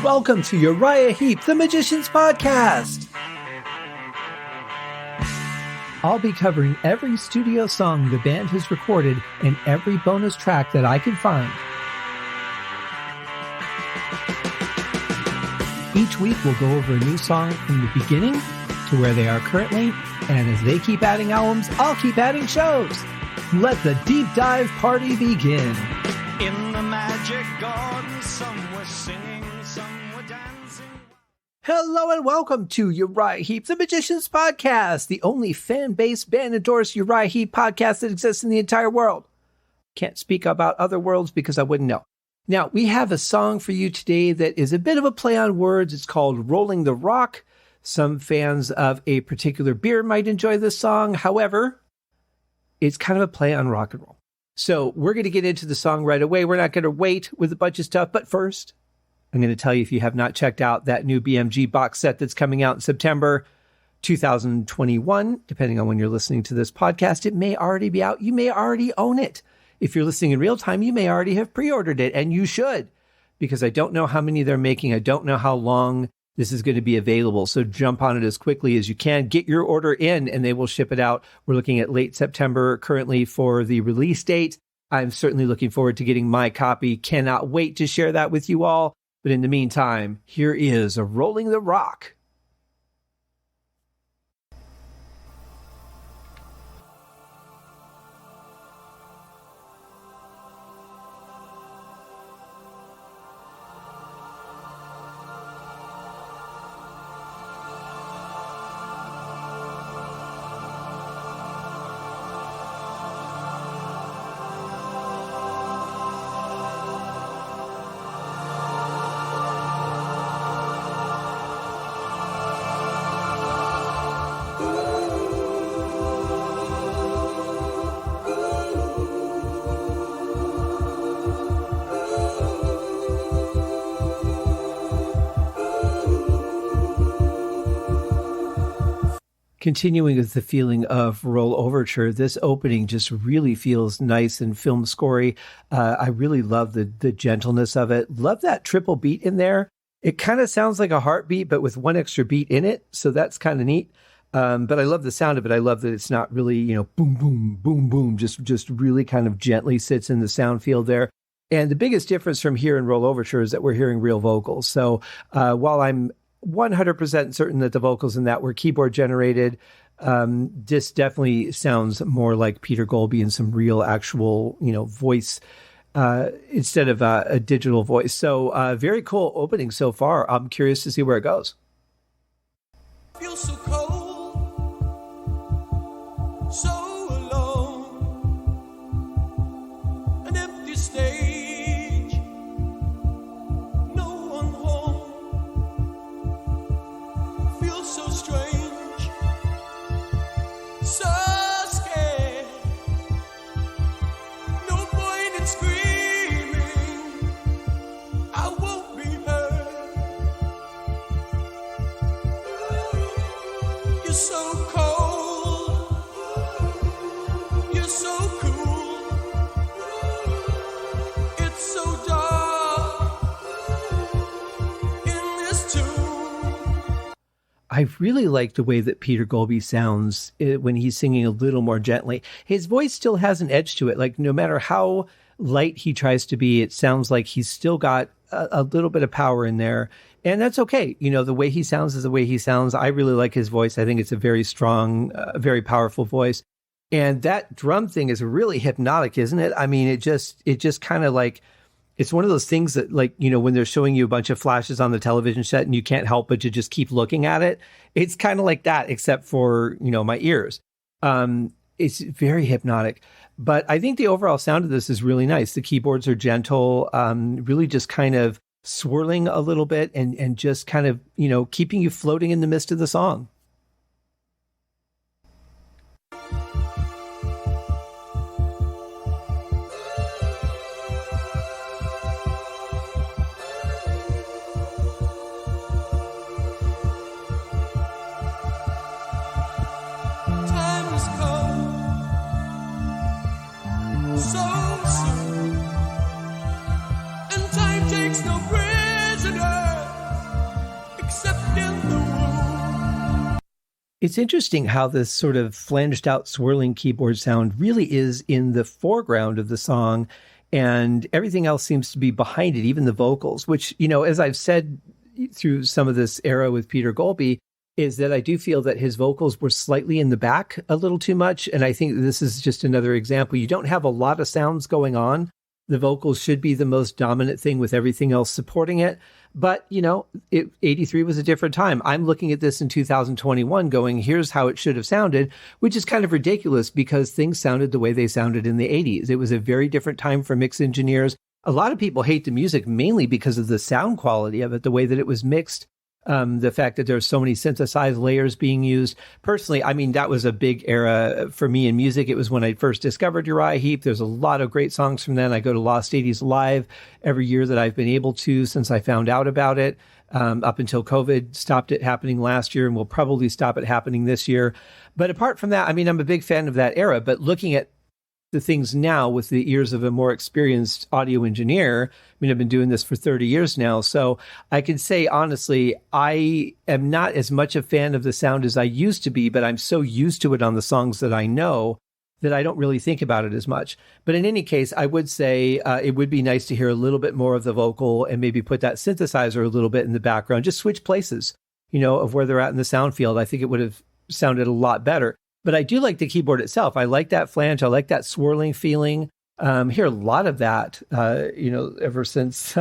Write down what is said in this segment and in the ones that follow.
Welcome to Uriah Heep, the Magician's Podcast. I'll be covering every studio song the band has recorded and every bonus track that I can find. Each week we'll go over a new song from the beginning to where they are currently, and as they keep adding albums, I'll keep adding shows. Let the deep dive party begin. In the magic garden, some were singing, some were dancing. Hello and welcome to Uriah Heep, the Magician's Podcast, the only fan-based band-endorsed Uriah Heep podcast that exists in the entire world. Can't speak about other worlds because I wouldn't know. Now, we have a song for you today that is a bit of a play on words. It's called Rollin The Rock. Some fans of a particular beer might enjoy this song. However, it's kind of a play on rock and roll. So we're going to get into the song right away. We're not going to wait with a bunch of stuff. But first, I'm going to tell you, if you have not checked out that new BMG box set that's coming out in September 2021, depending on when you're listening to this podcast, it may already be out. You may already own it. If you're listening in real time, you may already have pre-ordered it, and you should, because I don't know how many they're making. I don't know how long this is going to be available. So jump on it as quickly as you can. Get your order in and they will ship it out. We're looking at late September currently for the release date. I'm certainly looking forward to getting my copy. Cannot wait to share that with you all. But in the meantime, here is a Rollin The Rock. Continuing with the feeling of Roll Overture, this opening just really feels nice and film scory. I really love the gentleness of it. Love that triple beat in there. It kind of sounds like a heartbeat, but with one extra beat in it. So that's kind of neat. But I love the sound of it. I love that it's not really, boom, boom, boom, boom, just really kind of gently sits in the sound field there. And the biggest difference from here in Roll Overture is that we're hearing real vocals. So while I'm 100% certain that the vocals in that were keyboard generated, this definitely sounds more like Peter Goalby and some real actual, voice instead of a digital voice. So very cool opening so far. I'm curious to see where it goes. Feel so cold, so alone, an empty stage, no one home. Feel so strange, so scared. No point in screaming, I won't be heard. You're so cold, you're so cool, it's so dark in this tune. I really like the way that Peter Goalby sounds when he's singing a little more gently. His voice still has an edge to it. Like no matter how light he tries to be, it sounds like he's still got a little bit of power in there. And that's okay. The way he sounds is the way he sounds. I really like his voice. I think it's a very strong, very powerful voice. And that drum thing is really hypnotic, isn't it? I mean, it just kind of like, it's one of those things that when they're showing you a bunch of flashes on the television set and you can't help but to just keep looking at it. It's kind of like that, except for, my ears. It's very hypnotic. But I think the overall sound of this is really nice. The keyboards are gentle, really just kind of swirling a little bit and just kind of, keeping you floating in the midst of the song. So soon, and time takes no prisoner. It's interesting how this sort of flanged out swirling keyboard sound really is in the foreground of the song, and everything else seems to be behind it, even the vocals, which, as I've said through some of this era with Peter Goalby, is that I do feel that his vocals were slightly in the back a little too much. And I think this is just another example. You don't have a lot of sounds going on. The vocals should be the most dominant thing with everything else supporting it. But, 83 was a different time. I'm looking at this in 2021 going, here's how it should have sounded, which is kind of ridiculous because things sounded the way they sounded in the 80s. It was a very different time for mix engineers. A lot of people hate the music mainly because of the sound quality of it, the way that it was mixed. The fact that there's so many synthesized layers being used. Personally, I mean, that was a big era for me in music. It was when I first discovered Uriah Heep. There's a lot of great songs from then. I go to Lost 80s Live every year that I've been able to since I found out about it, up until COVID stopped it happening last year, and will probably stop it happening this year. But apart from that, I mean, I'm a big fan of that era. But looking at the things now with the ears of a more experienced audio engineer. I mean, I've been doing this for 30 years now. So I can say, honestly, I am not as much a fan of the sound as I used to be, but I'm so used to it on the songs that I know that I don't really think about it as much. But in any case, I would say it would be nice to hear a little bit more of the vocal and maybe put that synthesizer a little bit in the background, just switch places, of where they're at in the sound field. I think it would have sounded a lot better. But I do like the keyboard itself. I like that flange. I like that swirling feeling. Hear a lot of that, ever since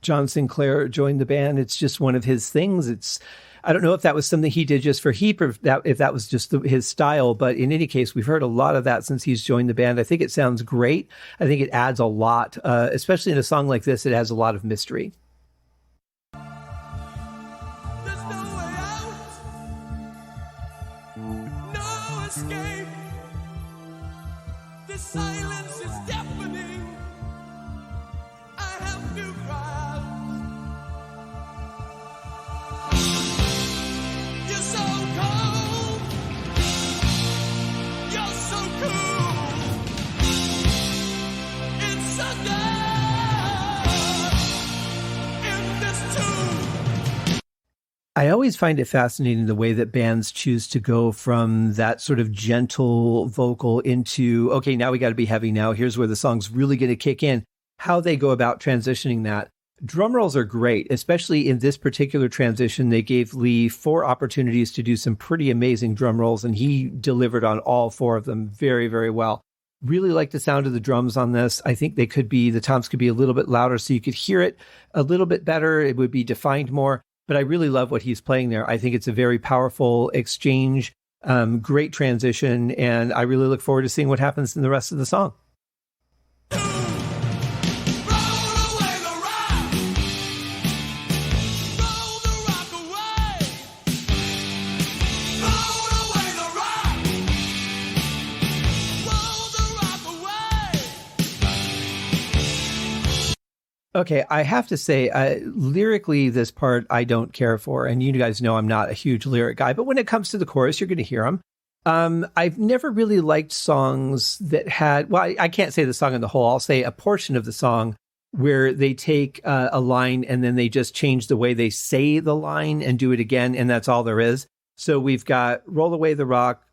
John Sinclair joined the band. It's just one of his things. I don't know if that was something he did just for Heep or if that was just his style. But in any case, we've heard a lot of that since he's joined the band. I think it sounds great. I think it adds a lot, especially in a song like this. It adds a lot of mystery. Escape. The silence is deafening. I have to cry. You're so cold. You're so cool. It's so dark in this tune. I always find it fascinating the way that bands choose to go from that sort of gentle vocal into, okay, now we got to be heavy now. Here's where the song's really going to kick in. How they go about transitioning that. Drum rolls are great, especially in this particular transition. They gave Lee 4 opportunities to do some pretty amazing drum rolls, and he delivered on all 4 of them very, very well. Really like the sound of the drums on this. I think the toms could be a little bit louder so you could hear it a little bit better. It would be defined more. But I really love what he's playing there. I think it's a very powerful exchange, great transition, and I really look forward to seeing what happens in the rest of the song. Okay, I have to say, lyrically, this part I don't care for. And you guys know I'm not a huge lyric guy. But when it comes to the chorus, you're going to hear them. I've never really liked songs that had, well, I can't say the song in the whole. I'll say a portion of the song where they take a line and then they just change the way they say the line and do it again. And that's all there is. So we've got roll away the rock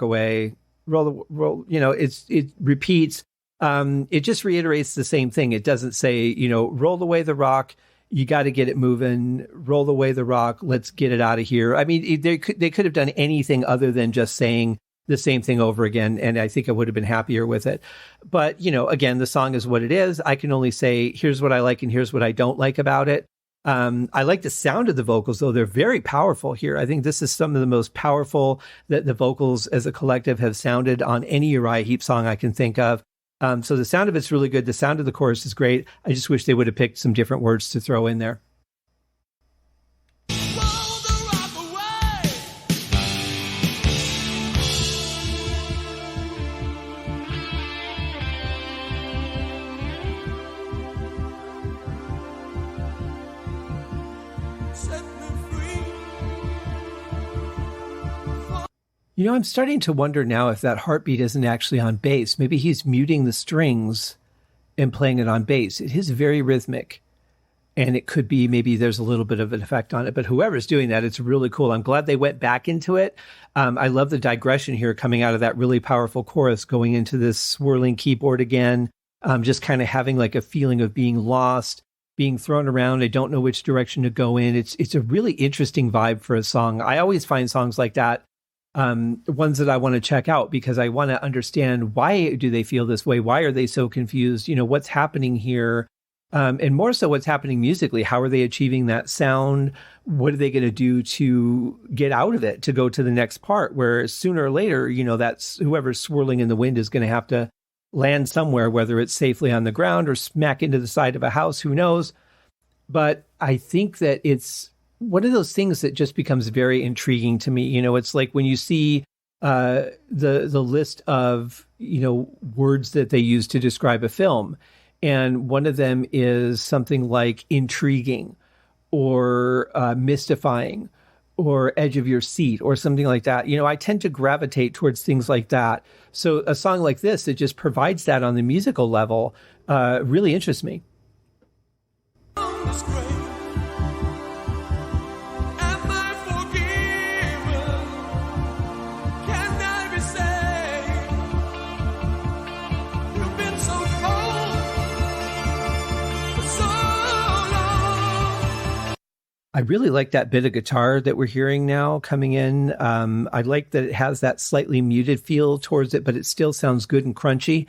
away, roll, it repeats. It just reiterates the same thing. It doesn't say, roll away the rock. You got to get it moving. Roll away the rock. Let's get it out of here. I mean, they could have done anything other than just saying the same thing over again. And I think I would have been happier with it. But, again, the song is what it is. I can only say, here's what I like and here's what I don't like about it. I like the sound of the vocals, though. They're very powerful here. I think this is some of the most powerful that the vocals as a collective have sounded on any Uriah Heep song I can think of. So the sound of it's really good. The sound of the chorus is great. I just wish they would have picked some different words to throw in there. I'm starting to wonder now if that heartbeat isn't actually on bass. Maybe he's muting the strings and playing it on bass. It is very rhythmic. And it could be maybe there's a little bit of an effect on it, but whoever's doing that, it's really cool. I'm glad they went back into it. I love the digression here coming out of that really powerful chorus, going into this swirling keyboard again, just kind of having like a feeling of being lost, being thrown around. I don't know which direction to go in. It's a really interesting vibe for a song. I always find songs like that, ones that I want to check out because I want to understand why do they feel this way? Why are they so confused? You know, what's happening here? And more so what's happening musically. How are they achieving that sound? What are they going to do to get out of it, to go to the next part where sooner or later, you know, that's whoever's swirling in the wind is going to have to land somewhere, whether it's safely on the ground or smack into the side of a house, who knows? But I think that it's one of those things that just becomes very intriguing to me. You know, it's like when you see the list of, you know, words that they use to describe a film. And one of them is something like intriguing or mystifying or edge of your seat or something like that. You know, I tend to gravitate towards things like that. So a song like this that just provides that on the musical level really interests me. I really like that bit of guitar that we're hearing now coming in. I like that it has that slightly muted feel towards it, but it still sounds good and crunchy.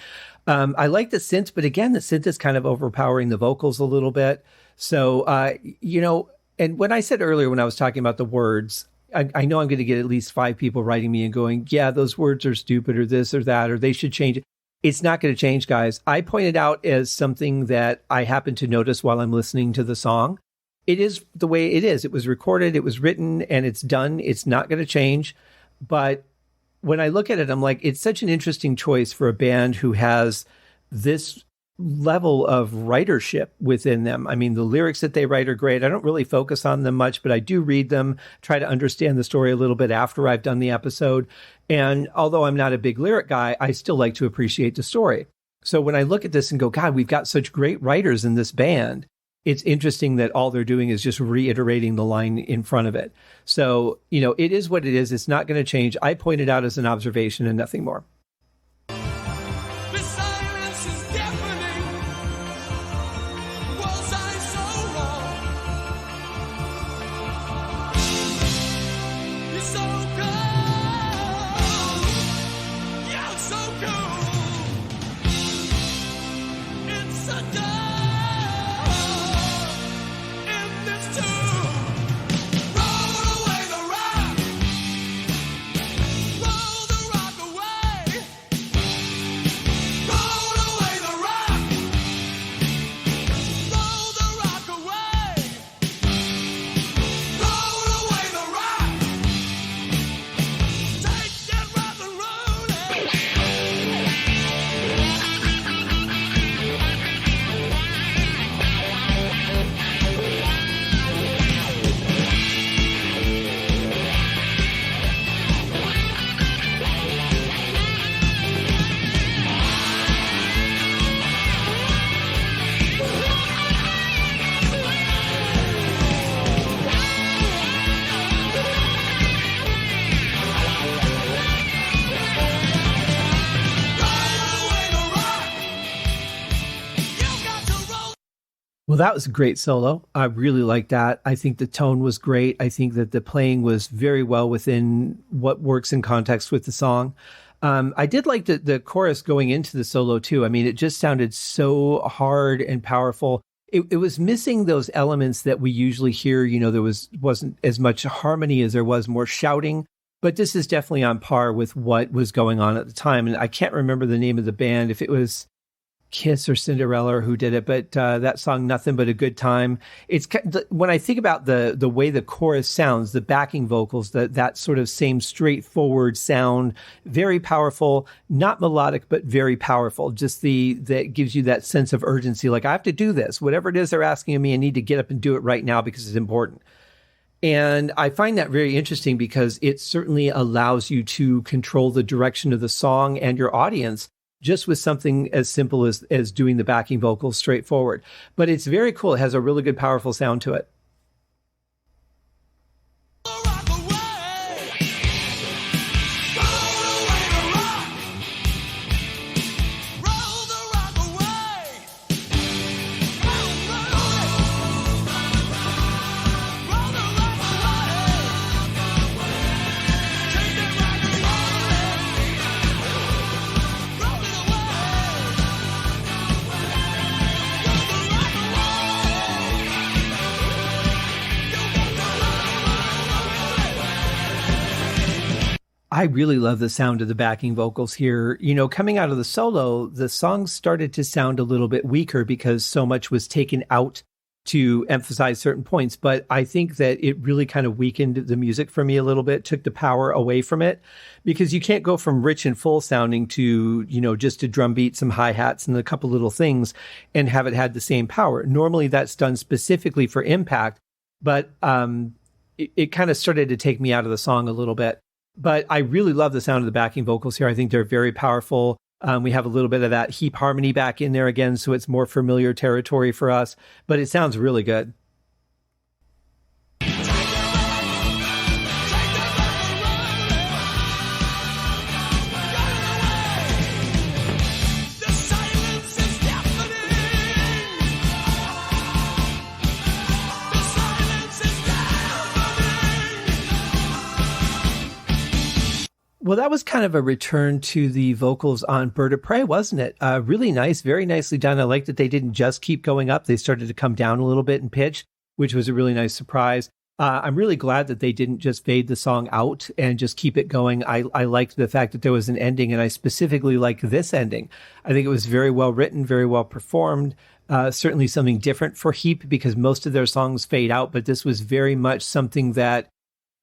I like the synth, but again, the synth is kind of overpowering the vocals a little bit. So, you know, and when I said earlier when I was talking about the words, I know I'm going to get at least 5 people writing me and going, yeah, those words are stupid or this or that, or they should change it. It's not going to change, guys. I pointed out as something that I happened to notice while I'm listening to the song. It is the way it is. It was recorded, it was written, and it's done. It's not going to change. But when I look at it, I'm like, it's such an interesting choice for a band who has this level of writership within them. I mean, the lyrics that they write are great. I don't really focus on them much, but I do read them, try to understand the story a little bit after I've done the episode. And although I'm not a big lyric guy, I still like to appreciate the story. So when I look at this and go, God, we've got such great writers in this band, it's interesting that all they're doing is just reiterating the line in front of it. So, you know, it is what it is. It's not going to change. I pointed out as an observation and nothing more. The silence is deafening. Was I so wrong? You're so cold. You're so cold. It's a dark. Well, that was a great solo. I really liked that. I think the tone was great. I think that the playing was very well within what works in context with the song. I did like the chorus going into the solo too. I mean, it just sounded so hard and powerful. It was missing those elements that we usually hear. You know, there wasn't as much harmony as there was more shouting, but this is definitely on par with what was going on at the time. And I can't remember the name of the band, if it was Kiss or Cinderella or who did it, but that song, Nothing But a Good Time. It's when I think about the way the chorus sounds, the backing vocals, that sort of same straightforward sound, very powerful, not melodic, but very powerful. Just that gives you that sense of urgency. Like, I have to do this. Whatever it is they're asking of me, I need to get up and do it right now because it's important. And I find that very interesting because it certainly allows you to control the direction of the song and your audience just with something as simple as doing the backing vocals straightforward. But it's very cool. It has a really good, powerful sound to it. I really love the sound of the backing vocals here. You know, coming out of the solo, the songs started to sound a little bit weaker because so much was taken out to emphasize certain points. But I think that it really kind of weakened the music for me a little bit, took the power away from it, because you can't go from rich and full sounding to, you know, just a drum beat, some hi-hats and a couple little things and have it had the same power. Normally that's done specifically for impact, but it kind of started to take me out of the song a little bit. But I really love the sound of the backing vocals here. I think they're very powerful. We have a little bit of that Heep harmony back in there again, so it's more familiar territory for us. But it sounds really good. Well, that was kind of a return to the vocals on Bird of Prey, wasn't it? Really nice, very nicely done. I like that they didn't just keep going up. They started to come down a little bit in pitch, which was a really nice surprise. I'm really glad that they didn't just fade the song out and just keep it going. I liked the fact that there was an ending, and I specifically like this ending. I think it was very well written, very well performed. Certainly something different for Heep, because most of their songs fade out, but this was very much something that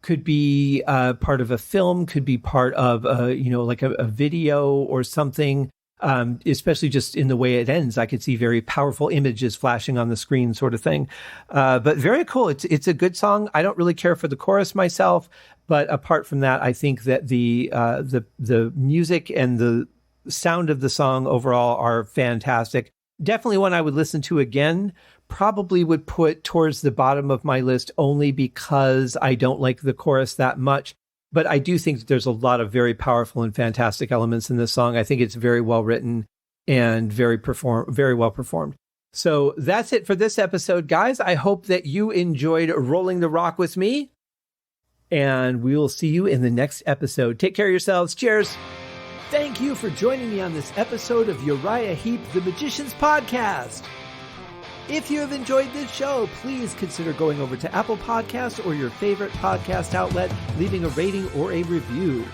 could be part of a film, could be part of like a video or something, especially just in the way it ends. I could see very powerful images flashing on the screen, sort of thing. But very cool. It's a good song. I don't really care for the chorus myself, but apart from that, I think that the music and the sound of the song overall are fantastic. Definitely one I would listen to again. Probably would put towards the bottom of my list only because I don't like the chorus that much. But I do think that there's a lot of very powerful and fantastic elements in this song. I think it's very well written and very well performed. So that's it for this episode, guys. I hope that you enjoyed Rolling the Rock with me, and we will see you in the next episode. Take care of yourselves. Cheers. Thank you for joining me on this episode of Uriah Heep, the Magician's Podcast. If you have enjoyed this show, please consider going over to Apple Podcasts or your favorite podcast outlet, leaving a rating or a review.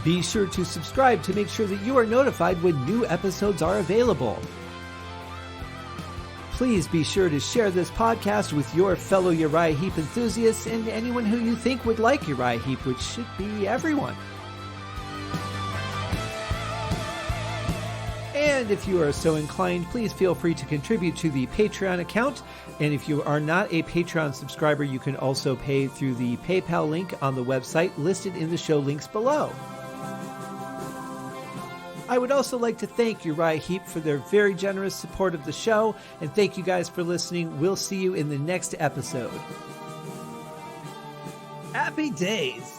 Be sure to subscribe to make sure that you are notified when new episodes are available. Please be sure to share this podcast with your fellow Uriah Heep enthusiasts and anyone who you think would like Uriah Heep, which should be everyone. And if you are so inclined, please feel free to contribute to the Patreon account. And if you are not a Patreon subscriber, you can also pay through the PayPal link on the website listed in the show links below. I would also like to thank Uriah Heep for their very generous support of the show. And thank you guys for listening. We'll see you in the next episode. Happy days!